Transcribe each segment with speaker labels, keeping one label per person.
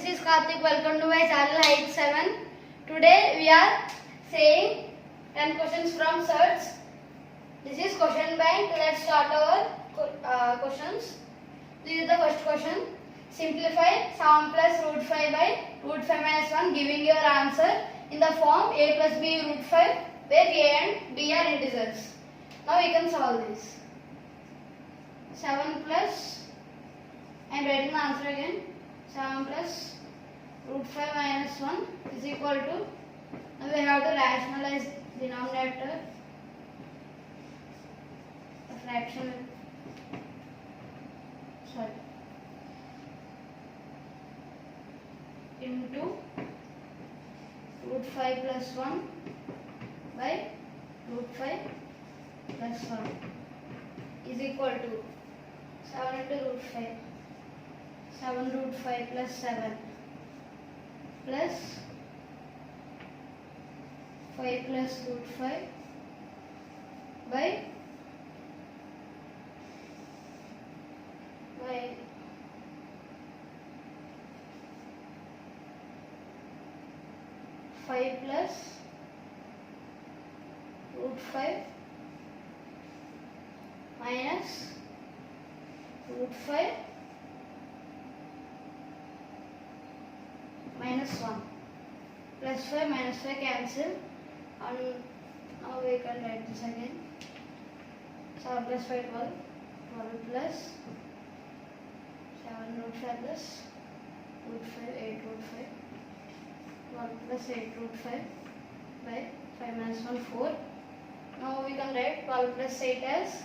Speaker 1: this is Karthik. Welcome to my channel Height 7. Today we are saying 10 questions from search. This is question bank. Let's start our questions. This is the first question. Simplify 7 plus root 5 by root 5 minus 1, giving your answer in the form a plus b root 5, where a and b are integers. Now we can solve this. 7 plus, I am writing the answer again. 7 plus root 5 minus 1 is equal to, now we have to rationalize denominator, the fraction, into root 5 plus 1 by root 5 plus 1 is equal to 7 into root 5, 7 root 5 plus 7 plus 5 plus root 5 by 5 plus root 5 minus root 5 minus 1 plus 5 minus 5 cancel, and now we can write this again. 7 plus 5 12, 12 plus 7 root 5 plus root 5 8 root 5, 12 plus 8 root 5 by 5 minus 1 4. Now we can write 12 plus 8 as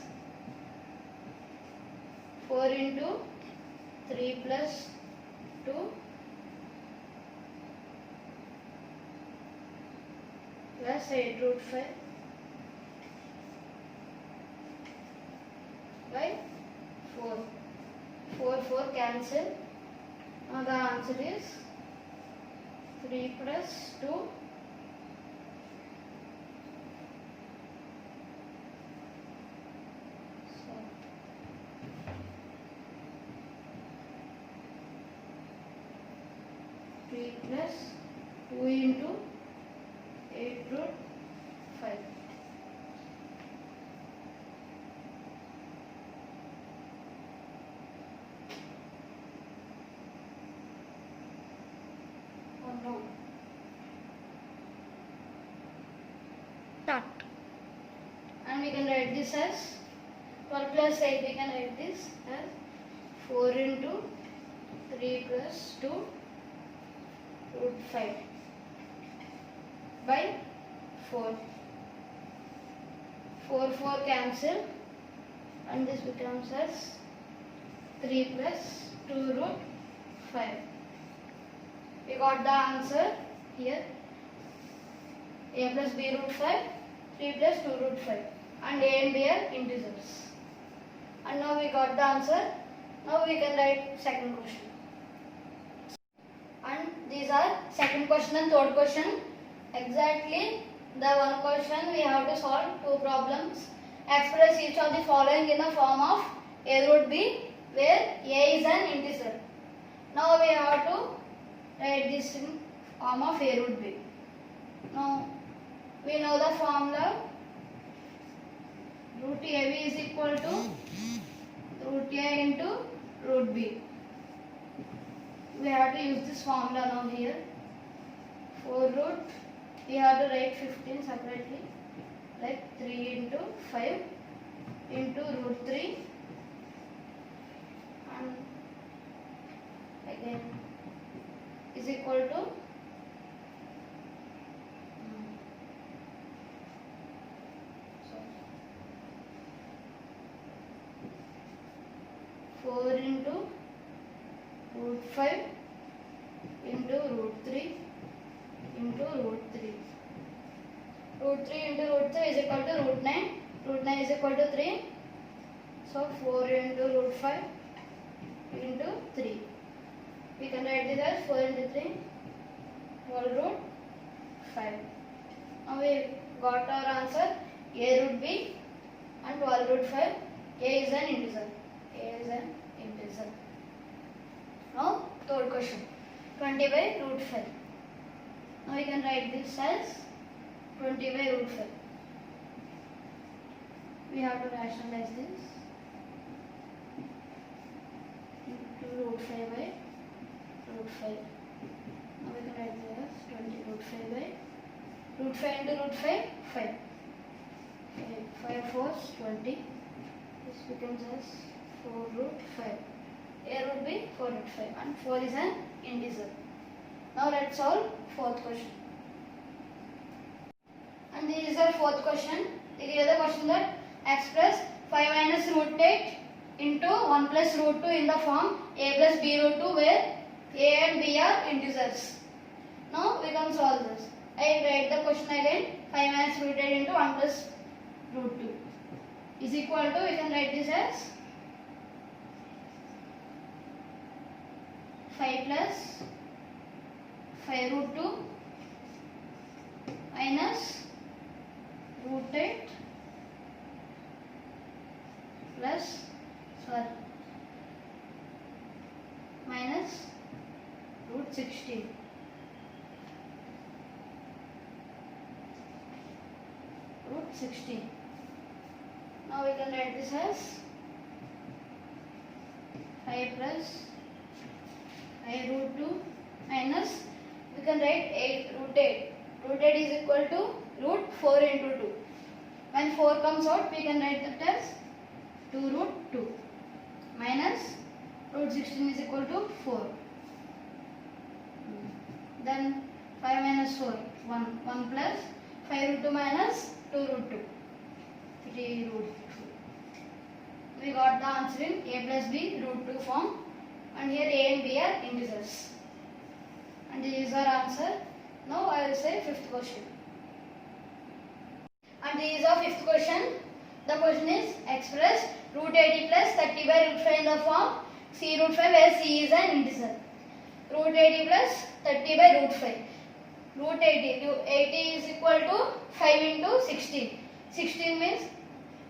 Speaker 1: 4 into 3 plus 2 plus 8 root 5 by 4. 4 cancel. Now the answer is 3 plus 2 3 plus 2 into 8 root 5. Oh no. Start. And we can write this as 12 plus 8. We can write this as 4 into 3 plus 2 root 5 by 4. 4 cancel, and this becomes as 3 plus 2 root 5. We got the answer here. A plus b root 5, 3 plus 2 root 5, and a and b are integers. And now we got the answer. Now we can write second question. And these are second question and third question. Exactly the one question we have to solve two problems. Express each of the following in the form of a root b, where a is an integer. Now we have to write this in form of a root b. Now we know the formula. Root ab is equal to root a into root b. We have to use this formula now here. 4 root, we have to write 15 separately, like 3 into 5 into root 3, and again is equal to 4 into root 5 into root 3 into root 3. Root 3 into root 3 is equal to root 9. Root 9 is equal to 3. So 4 into root 5 into 3. We can write this as 4 into 3 whole root 5. Now we got our answer. A root b and 12 root 5. A is an integer. A is an integer. Now third question. 20 by root 5. Now we can write this as 20 by root 5. We have to rationalize this into root 5 by root 5. Now we can write this as 20 root 5 by root 5 into root 5, 5. 5 4's 20. This becomes as 4 root 5. Here would be 4 root 5 and 4 is an integer. Now let's solve fourth question. And this is our fourth question. This is the question that express 5 minus root 8 into 1 plus root 2 in the form a plus b root 2 where a and b are integers. Now we can solve this. I write the question again. 5 minus root 8 into 1 plus root 2 is equal to, we can write this as 5 plus 5 root 2 minus root 8 plus minus root 16. Root 16. Now we can write this as 5 plus 5 root 2 minus, we can write 8 root 8. Root 8 is equal to root 4 into 2. When 4 comes out, we can write that as 2 root 2 minus root 16 is equal to 4. Then 5 minus 4, 1. 1 plus 5 root 2 minus 2 root 2. 3 root 2. We got the answer in a plus b root 2 form, and here a and b are integers. And this is our answer. Now I will say fifth question. And this is our fifth question. The question is express root 80 plus 30 by root 5 in the form c root 5 where c is an integer. Root 80 plus 30 by root 5. Root 80 is equal to 5 into 16. 16 means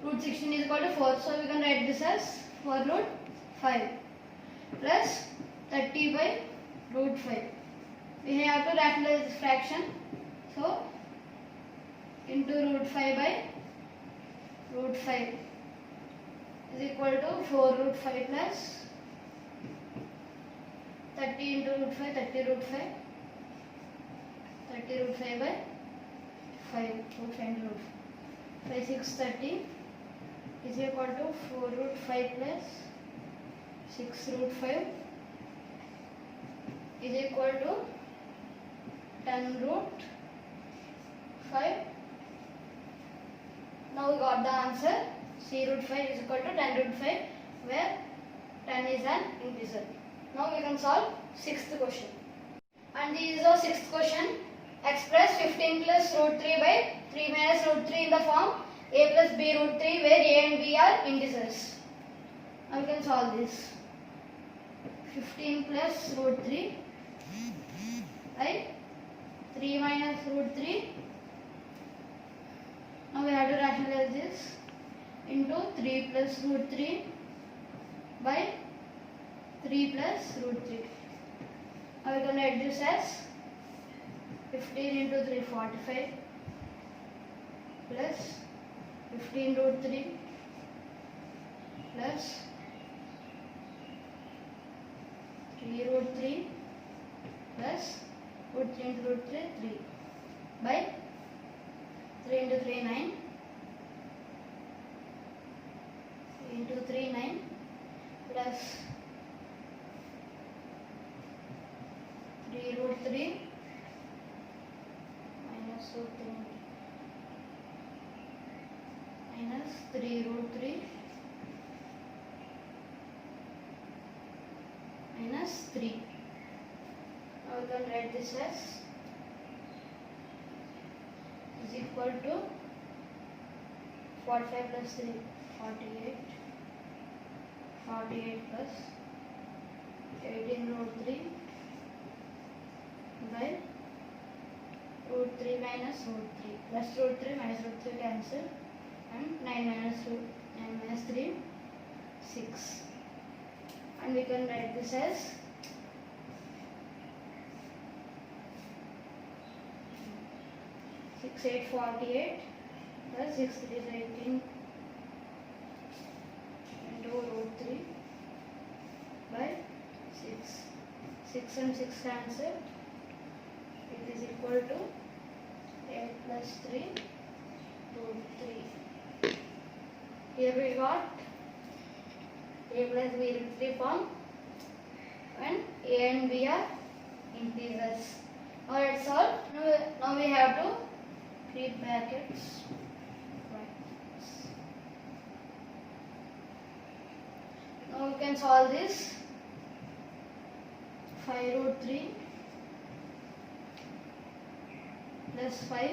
Speaker 1: root 16 is equal to 4. So we can write this as 4 root 5 plus 30 by root 5. We have to rationalize this fraction. So into root 5 by root 5 is equal to 4 root 5 plus 30 into root 5, 30 root 5. 30 root 5 by 5, root 5 into root 5. 5, 6, 30 is equal to 4 root 5 plus 6 root 5 is equal to 10 root 5. Now we got the answer. C root 5 is equal to 10 root 5 where 10 is an integer. Now we can solve sixth question. And this is our sixth question. Express 15 plus root 3 by 3 minus root 3 in the form a plus b root 3 where a and b are integers. Now we can solve this. 15 plus root 3 by 3 minus root 3. Now we have to rationalize this into 3 plus root 3 by 3 plus root 3. Now we can write this as 15 into 3, 45 plus 15 root 3 plus 3 root 3 plus root 3 into root 3, 3 by 3 into 3, 9 into 3, 9 plus 3 root 3 minus root 3 minus 3 root 3 minus 3. Now we can write this as is equal to 45 plus 3, 48. 48 plus 18 root 3 by root 3 minus root 3 plus root 3 minus root 3 cancel and 9 minus 3 6, and we can write this as 6 8 48 plus 6 3 is 18 into root 3 by 6. 6 and 6 cancel. It is equal to 8 plus 3 root 3. Here we got a plus b root 3 form when a and b are integers. Now let's solve. Now we have to create brackets. Now we can solve this. 5 root 3 plus 5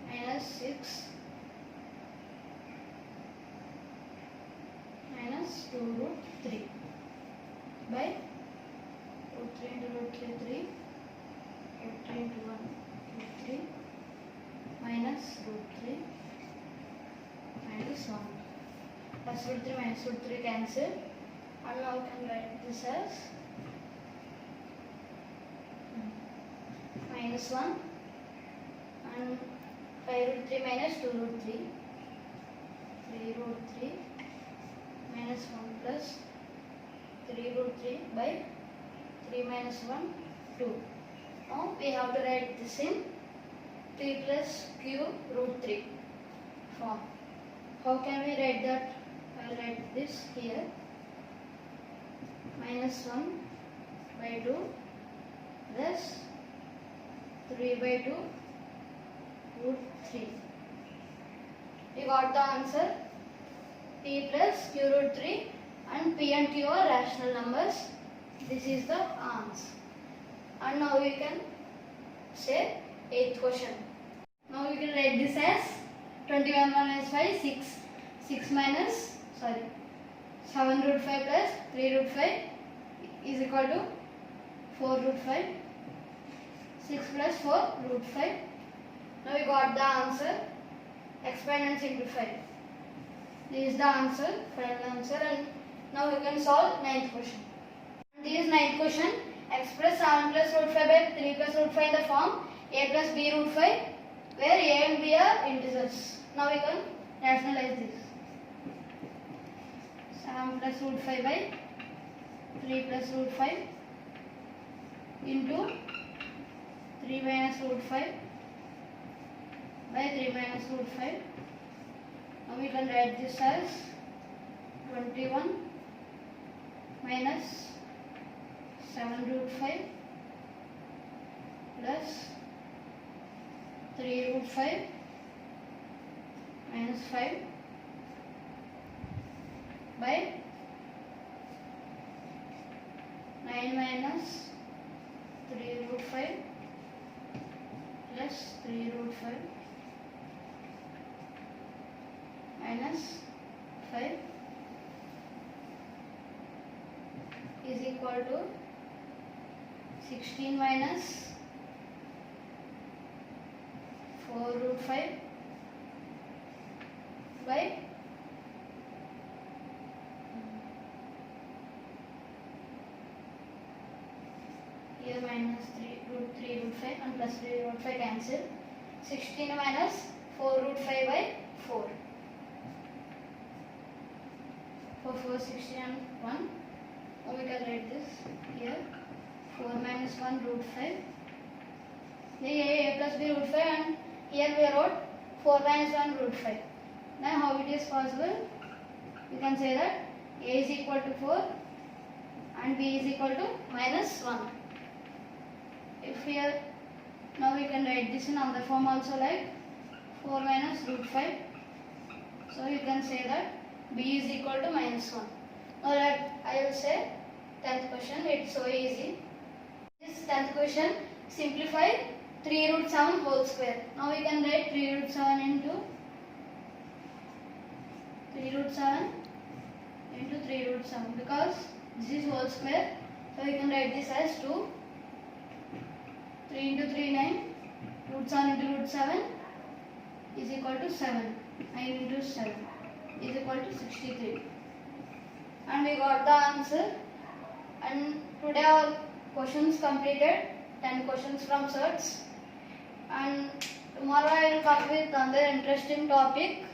Speaker 1: minus 6 minus 2 root 3 by root 3 into root 3 3 root 3 into 1 root 3 minus root 3 minus 1 plus root 3 minus root 3 cancel, and now we can write this as minus 1 and 5 root 3 minus 2 root 3 3 root 3 minus 1 plus 3 root 3 by 3 minus 1 2. Now we have to write this in 3 plus q root 3 form. How can we write that? I will write this here. Minus 1 by 2 plus 3 by 2 root 3. We got the answer. P plus q root 3 and p and q are rational numbers. This is the answer. And now we can say 8th question. Now we can write this as 21 minus 5 6. 6 minus 7 root 5 plus 3 root 5 is equal to 4 root 5. 6 plus 4 root 5. Now we got the answer. Expand and simplify. This is the answer, final answer, and now we can solve 9th question. This is 9th question. Express 7 plus root 5 by 3 plus root 5 in the form a plus b root 5 where a and b are integers. Now we can rationalize this. 7 plus root 5 by 3 plus root 5 into 3 minus root 5 by 3 minus root 5. Now we can write this as 21 minus 7 root 5 plus 3 root 5 minus 5 by 9 minus 3 root 5 plus 3 root 5 minus 5 is equal to 16 minus 4 root 5 by here minus 3 root 5 and plus 3 root 5 cancel. 16 minus 4 root 5 by 4. 4 16 and 1. Now we can write this here. 4 minus 1 root 5. Here a plus b root 5 and here we wrote 4 minus 1 root 5. Now how it is possible? We can say that a is equal to 4 and b is equal to minus 1. If here, now we can write this in another form also, like 4 minus root 5. So you can say that b is equal to minus 1. Now that I will say 10th question, it's so easy. This 10th question, simplify 3 root 7 whole square. Now we can write 3 root 7 into 3 root 7 into 3 root 7 because this is whole square. So we can write this as 2. 3 into 3 9. Root 7 into root 7 is equal to 7. 9 into 7 is equal to 63. And we got the answer. And today our questions completed. 10 questions from search. And tomorrow I will come with another interesting topic.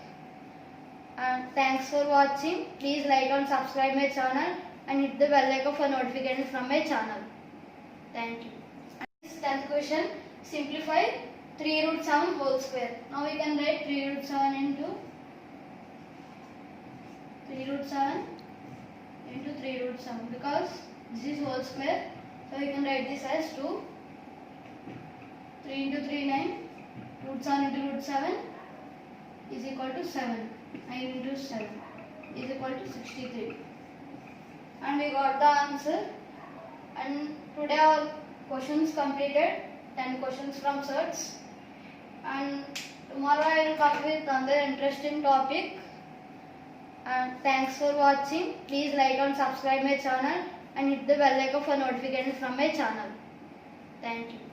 Speaker 1: And thanks for watching. Please like and subscribe my channel and hit the bell icon for notifications from my channel. Thank you. And this 10th question, simplify 3 root 7 whole square. Now we can write 3 root 7 into 3 root 7 into 3 root 7 because this is whole square. So we can write this as 2. 3 into 3 9. Root 7 into root 7 is equal to 7. 9 into 7 is equal to 63. And we got the answer. And today our questions completed. 10 questions from search. And tomorrow I will come with another interesting topic. And thanks for watching. Please like and subscribe my channel and hit the bell icon for notifications from my channel. Thank you.